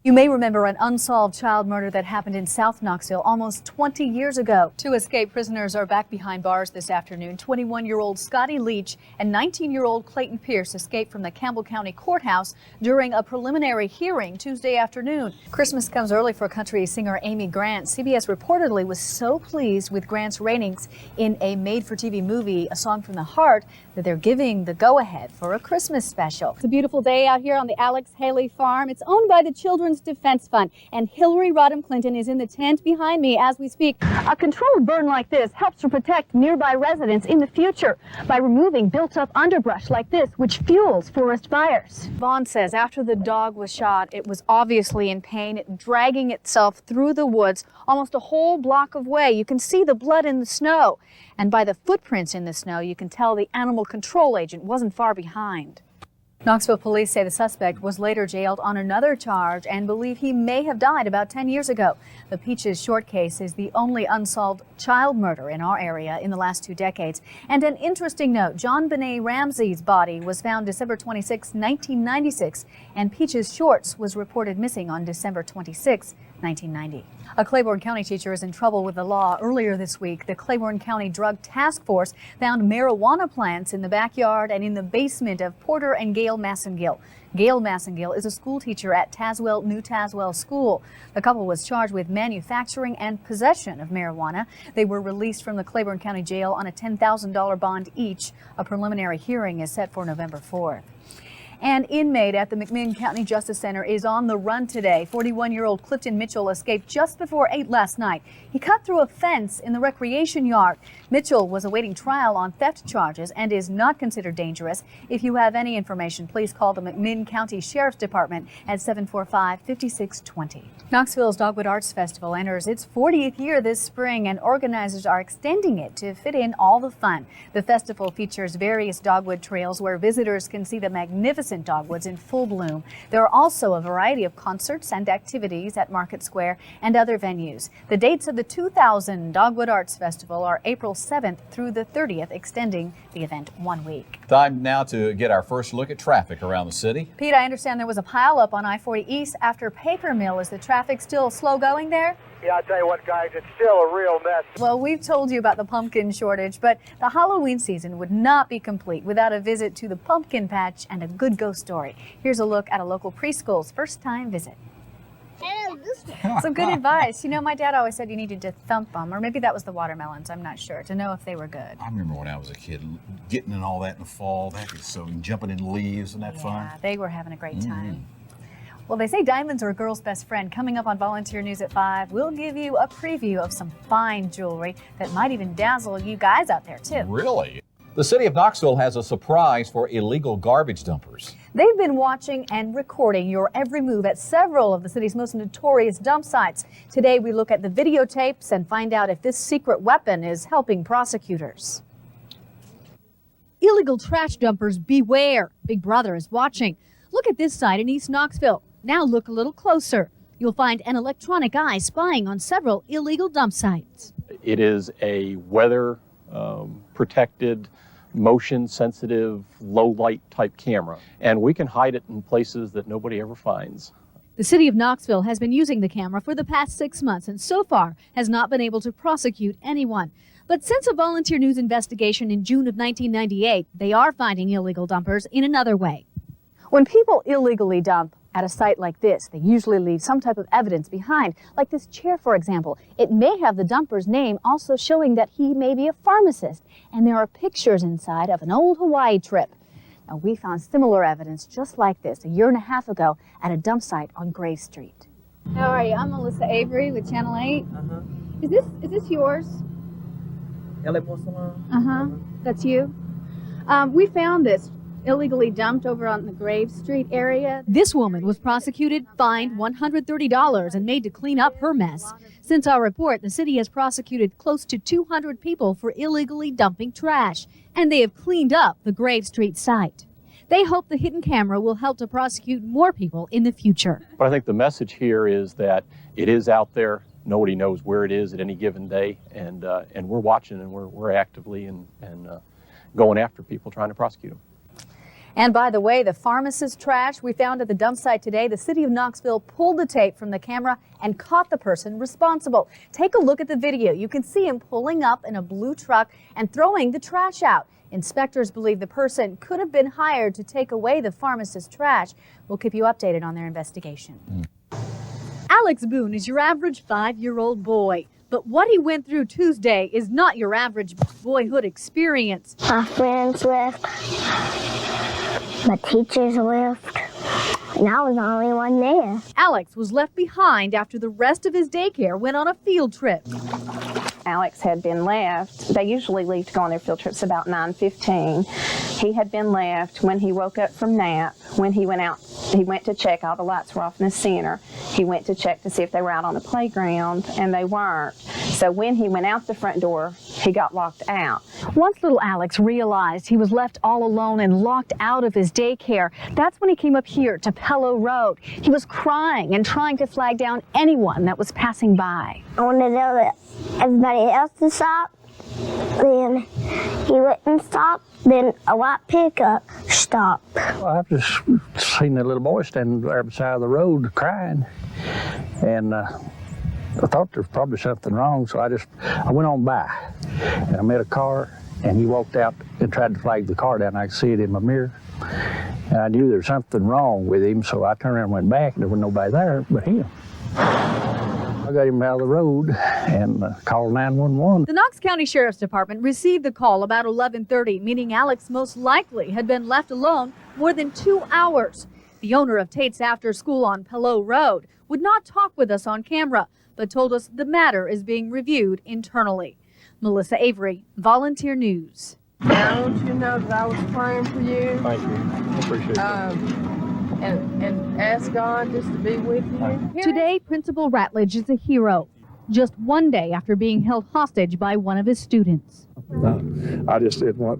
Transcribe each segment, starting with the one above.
You may remember an unsolved child murder that happened in South Knoxville almost 20 years ago. Two escaped prisoners are back behind bars this afternoon. 21-year-old Scotty Leach and 19-year-old Clayton Pierce escaped from the Campbell County Courthouse during a preliminary hearing Tuesday afternoon. Christmas comes early for country singer Amy Grant. CBS reportedly was so pleased with Grant's ratings in a made-for-TV movie, A Song from the Heart, that they're giving the go-ahead for a Christmas special. It's a beautiful day out here on the Alex Haley farm. It's owned by the Children's Defense Fund, and Hillary Rodham Clinton is in the tent behind me as we speak. A controlled burn like this helps to protect nearby residents in the future by removing built-up underbrush like this, which fuels forest fires. Vaughn says after the dog was shot, it was obviously in pain, dragging itself through the woods almost a whole block of way. You can see the blood in the snow, and by the footprints in the snow, you can tell the animal control agent wasn't far behind. Knoxville police say the suspect was later jailed on another charge and believe he may have died about 10 years ago. The Peaches Short case is the only unsolved child murder in our area in the last 2 decades. And an interesting note, John Benet Ramsey's body was found December 26, 1996, and Peaches Short's was reported missing on December 26, 1990. A Claiborne County teacher is in trouble with the law. Earlier this week, the Claiborne County Drug Task Force found marijuana plants in the backyard and in the basement of Porter and Gail Massengill. Gail Massengill is a school teacher at New Tazewell School. The couple was charged with manufacturing and possession of marijuana. They were released from the Claiborne County Jail on a $10,000 bond each. A preliminary hearing is set for November 4th. An inmate at the McMinn County Justice Center is on the run today. 41-year-old Clifton Mitchell escaped just before 8 last night. He cut through a fence in the recreation yard. Mitchell was awaiting trial on theft charges and is not considered dangerous. If you have any information, please call the McMinn County Sheriff's Department at 745-5620. Knoxville's Dogwood Arts Festival enters its 40th year this spring, and organizers are extending it to fit in all the fun. The festival features various dogwood trails where visitors can see the magnificent dogwoods in full bloom. There are also a variety of concerts and activities at Market Square and other venues. The dates of the 2000 Dogwood Arts Festival are April 7th through the 30th, extending the event 1 week. Time now to get our first look at traffic around the city. Pete, I understand there was a pileup on I-40 East after Paper Mill. Is the traffic still slow going there? Yeah, I'll tell you what, guys, it's still a real mess. Well, we've told you about the pumpkin shortage, but the Halloween season would not be complete without a visit to the pumpkin patch and a good ghost story. Here's a look at a local preschool's first-time visit. Some good advice. You know, my dad always said you needed to thump them, or maybe that was the watermelons, I'm not sure, to know if they were good. I remember when I was a kid, getting in all that in the fall, that is so jumping in leaves, isn't that fun? Yeah, they were having a great time. Well, they say diamonds are a girl's best friend. Coming up on Volunteer News at 5, we'll give you a preview of some fine jewelry that might even dazzle you guys out there, too. Really? The city of Knoxville has a surprise for illegal garbage dumpers. They've been watching and recording your every move at several of the city's most notorious dump sites. Today, we look at the videotapes and find out if this secret weapon is helping prosecutors. Illegal trash dumpers, beware. Big Brother is watching. Look at this site in East Knoxville. Now look a little closer. You'll find an electronic eye spying on several illegal dump sites. It is a weather protected, motion sensitive, low light type camera, and we can hide it in places that nobody ever finds. The city of Knoxville has been using the camera for the past 6 months and so far has not been able to prosecute anyone. But since a Volunteer News investigation in June of 1998, they are finding illegal dumpers in another way. When people illegally dump at a site like this, they usually leave some type of evidence behind, like this chair, for example. It may have the dumper's name, also showing that he may be a pharmacist, and there are pictures inside of an old Hawaii trip. Now, we found similar evidence just like this a year and a half ago at a dump site on Gray Street. How are you? I'm Melissa Avery with Channel 8. Is this yours? That's you? We found this illegally dumped over on the Grave Street area. This woman was prosecuted, fined $130, and made to clean up her mess. Since our report, the city has prosecuted close to 200 people for illegally dumping trash, and they have cleaned up the Grave Street site. They hope the hidden camera will help to prosecute more people in the future. But I think the message here is that it is out there. Nobody knows where it is at any given day, and we're watching, and we're actively and going after people trying to prosecute them. And by the way, the pharmacist's trash we found at the dump site today, the city of Knoxville pulled the tape from the camera and caught the person responsible. Take a look at the video. You can see him pulling up in a blue truck and throwing the trash out. Inspectors believe the person could have been hired to take away the pharmacist's trash. We'll keep you updated on their investigation. Alex Boone is your average 5-year-old boy. But what he went through Tuesday is not your average boyhood experience. My friends left, my teachers left, and I was the only one there. Alex was left behind after the rest of his daycare went on a field trip. Alex had been left. They usually leave to go on their field trips about 9:15. He had been left when he woke up from nap. When he went out, he went to check. All the lights were off in the center. He went to check to see if they were out on the playground, and they weren't. So when he went out the front door, he got locked out. Once little Alex realized he was left all alone and locked out of his daycare, that's when he came up here to Pellow Road. He was crying and trying to flag down anyone that was passing by. I wanted to know that everybody else to stop. Then he wouldn't stop. Then a white pickup stopped. Well, I've just seen that little boy standing there beside the road crying, and I thought there was probably something wrong, so I went on by, and I met a car, and he walked out and tried to flag the car down. I could see it in my mirror, and I knew there was something wrong with him, so I turned around and went back, and there was nobody there but him. I got him out of the road and called 911. The Knox County Sheriff's Department received the call about 11:30, meaning Alex most likely had been left alone more than 2 hours. The owner of Tate's After School on Pellow Road would not talk with us on camera, but told us the matter is being reviewed internally. Melissa Avery, Volunteer News. I want you to know that I was praying for you. Thank you. I appreciate that. And ask God just to be with you. Today, Principal Ratledge is a hero, just one day after being held hostage by one of his students. I just did what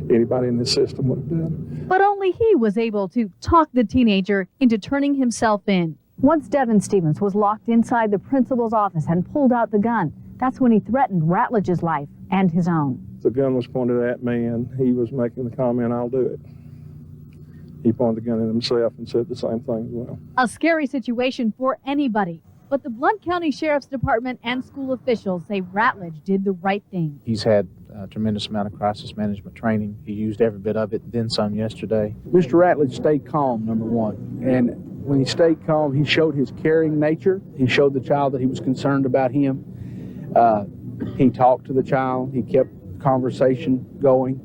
anybody in the system would have done. But only he was able to talk the teenager into turning himself in. Once Devin Stevens was locked inside the principal's office and pulled out the gun, that's when he threatened Ratledge's life and his own. The gun was pointed at me, and he was making the comment, "I'll do it." He pointed the gun at himself and said the same thing as well. A scary situation for anybody, but the Blount County Sheriff's Department and school officials say Ratledge did the right thing. He's had a tremendous amount of crisis management training. He used every bit of it, then some yesterday. Mr. Ratledge stayed calm, number one. And when he stayed calm, he showed his caring nature. He showed the child that he was concerned about him. He talked to the child. He kept conversation going.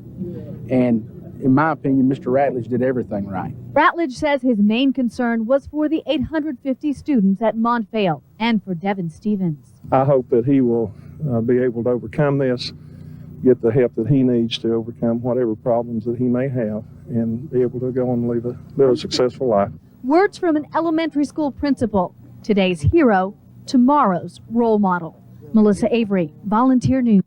And in my opinion, Mr. Ratledge did everything right. Ratledge says his main concern was for the 850 students at Montvale and for Devin Stevens. I hope that he will be able to overcome this, get the help that he needs to overcome whatever problems that he may have, and be able to go on and live a successful life. Words from an elementary school principal, today's hero, tomorrow's role model. Melissa Avery, Volunteer News.